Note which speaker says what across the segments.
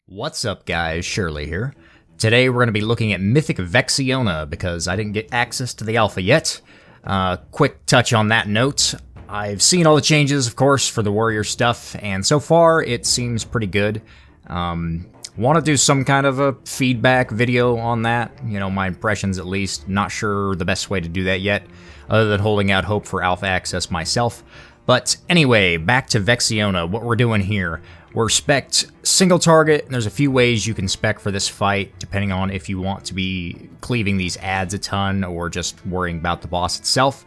Speaker 1: What's up guys, Shirley here. Today we're going to be looking at Mythic Vexiona because I didn't get access to the alpha yet. Quick touch on that note. I've seen all the changes, of course, for the warrior stuff, and so far it seems pretty good. Want to do some kind of a feedback video on that, you know, my impressions at least. Not sure the best way to do that yet, other than holding out hope for alpha access myself. But anyway, back to Vexiona, what we're doing here. We're spec'd single target, and there's a few ways you can spec for this fight, depending on if you want to be cleaving these adds a ton or just worrying about the boss itself.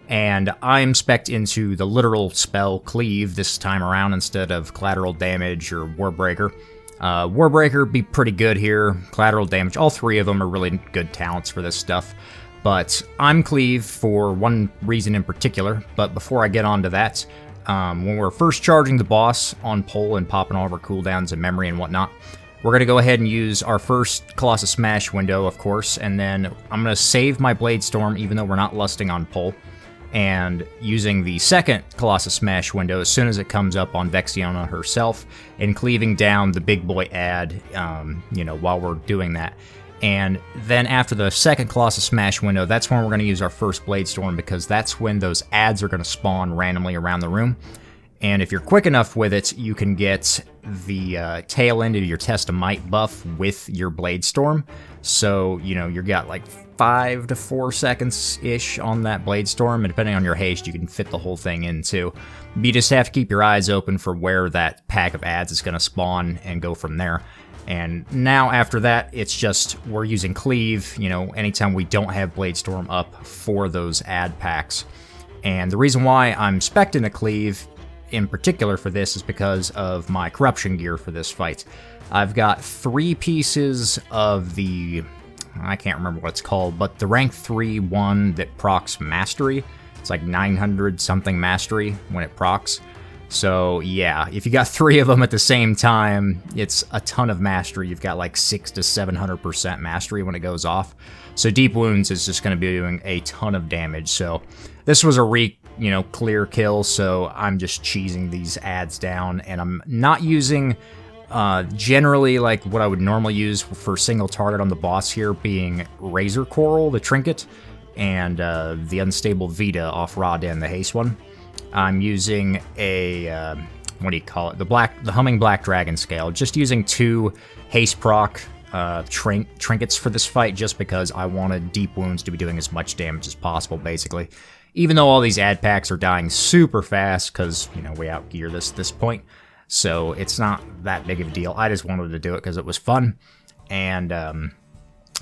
Speaker 1: And I'm spec'd into the literal spell Cleave this time around instead of Collateral Damage or Warbreaker. Warbreaker be pretty good here, Collateral Damage, all three of them are really good talents for this stuff. But I'm Cleave for one reason in particular, but before I get on to that, when we're first charging the boss on pull and popping all of our cooldowns and memory and whatnot, we're going to go ahead and use our first Colossus Smash window, of course, and then I'm going to save my Blade Storm even though we're not lusting on pull, and using the second Colossus Smash window as soon as it comes up on Vexiona herself, and cleaving down the big boy ad, you know, while we're doing that. And then after the second Colossus Smash window, that's when we're going to use our first Blade Storm, because that's when those adds are going to spawn randomly around the room. And if you're quick enough with it, you can get the tail end of your Test of Might buff with your Blade Storm. So, you know, you've got like 5 to 4 seconds-ish on that Blade Storm, and depending on your haste, you can fit the whole thing in too. You just have to keep your eyes open for where that pack of adds is going to spawn and go from there. And now after that, it's just we're using Cleave, you know, anytime we don't have Blade Storm up for those ad packs. And the reason why I'm spec'd into Cleave in particular for this is because of my corruption gear for this fight. I've got 3 pieces of the, I can't remember what it's called, but the rank 3 one that procs Mastery. It's like 900 something Mastery when it procs. So yeah, if you got 3 of them at the same time, it's a ton of mastery. You've got like 600 to 700% mastery when it goes off. So Deep Wounds is just going to be doing a ton of damage. So this was a clear kill, so I'm just cheesing these adds down, and I'm not using generally like what I would normally use for single target on the boss here, being Razor Coral, the trinket, and the Unstable Vita off Raden, the haste one. I'm using a, what do you call it, the Humming Black Dragon Scale, just using 2 haste proc trinkets for this fight, just because I wanted Deep Wounds to be doing as much damage as possible, basically. Even though all these ad packs are dying super fast, because, you know, we outgear this point, so it's not that big of a deal. I just wanted to do it because it was fun, and,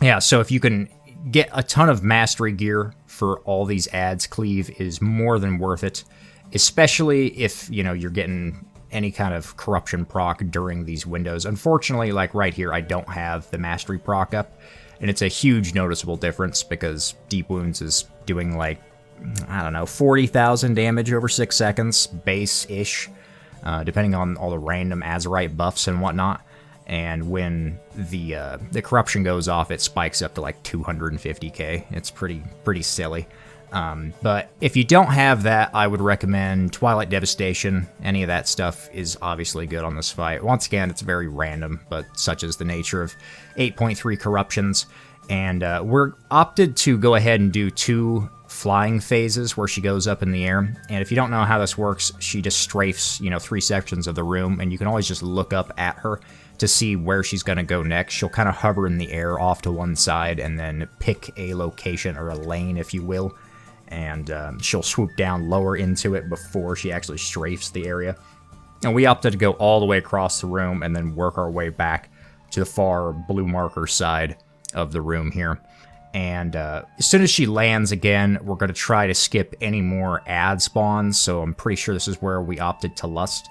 Speaker 1: yeah, so if you can get a ton of mastery gear for all these ads, Cleave is more than worth it. Especially if, you know, you're getting any kind of corruption proc during these windows. Unfortunately, like right here, I don't have the mastery proc up, and it's a huge noticeable difference because Deep Wounds is doing like, I don't know, 40,000 damage over 6 seconds, base-ish, depending on all the random Azurite buffs and whatnot. And when the corruption goes off, it spikes up to like 250k. It's pretty silly. But if you don't have that, I would recommend Twilight Devastation. Any of that stuff is obviously good on this fight. Once again, it's very random, but such is the nature of 8.3 corruptions. And we're opted to go ahead and do 2 flying phases where she goes up in the air. And if you don't know how this works, she just strafes, you know, 3 sections of the room, and you can always just look up at her to see where she's going to go next. She'll kind of hover in the air off to one side and then pick a location, or a lane, if you will. And she'll swoop down lower into it before she actually strafes the area. And we opted to go all the way across the room and then work our way back to the far blue marker side of the room here. And as soon as she lands again, we're going to try to skip any more ad spawns, so I'm pretty sure this is where we opted to lust.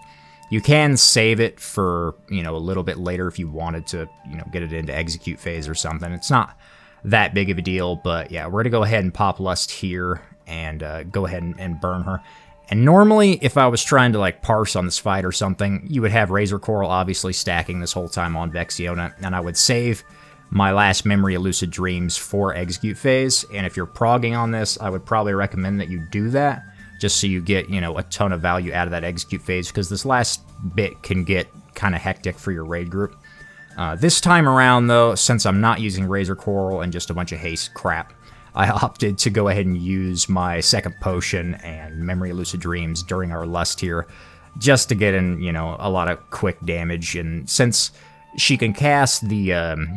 Speaker 1: You can save it for, you know, a little bit later if you wanted to, you know, get it into execute phase or something. It's not that big of a deal, but yeah, we're going to go ahead and pop lust here and go ahead and burn her. And normally, if I was trying to like parse on this fight or something, you would have Razor Coral obviously stacking this whole time on Vexiona, and I would save my last Memory of Lucid Dreams for execute phase. And if you're progging on this, I would probably recommend that you do that, just so you get, you know, a ton of value out of that execute phase, because this last bit can get kind of hectic for your raid group. This time around, though, since I'm not using Razor Coral and just a bunch of haste crap, I opted to go ahead and use my second potion and Memory of Lucid Dreams during our Lust here, just to get in, you know, a lot of quick damage. And since she can cast the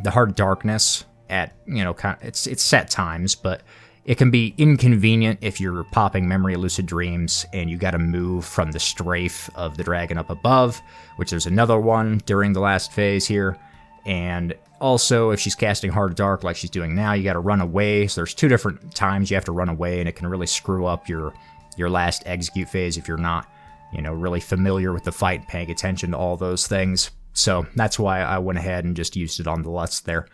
Speaker 1: Hard Darkness at, you know, it's set times, but it can be inconvenient if you're popping Memory of Lucid Dreams and you gotta move from the strafe of the dragon up above, which there's another one during the last phase here. And also, if she's casting Hard Dark like she's doing now, you gotta run away. So there's 2 different times you have to run away, and it can really screw up your last execute phase if you're not, you know, really familiar with the fight, paying attention to all those things. So that's why I went ahead and just used it on the Lust there.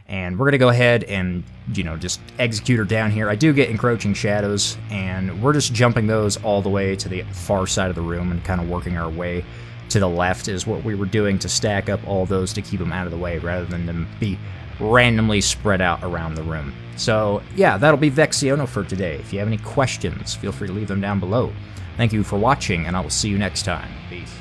Speaker 1: And we're going to go ahead and, you know, just execute her down here. I do get Encroaching Shadows, and we're just jumping those all the way to the far side of the room and kind of working our way to the left is what we were doing to stack up all those to keep them out of the way rather than them be randomly spread out around the room. So, yeah, that'll be Vexiona for today. If you have any questions, feel free to leave them down below. Thank you for watching, and I will see you next time. Peace.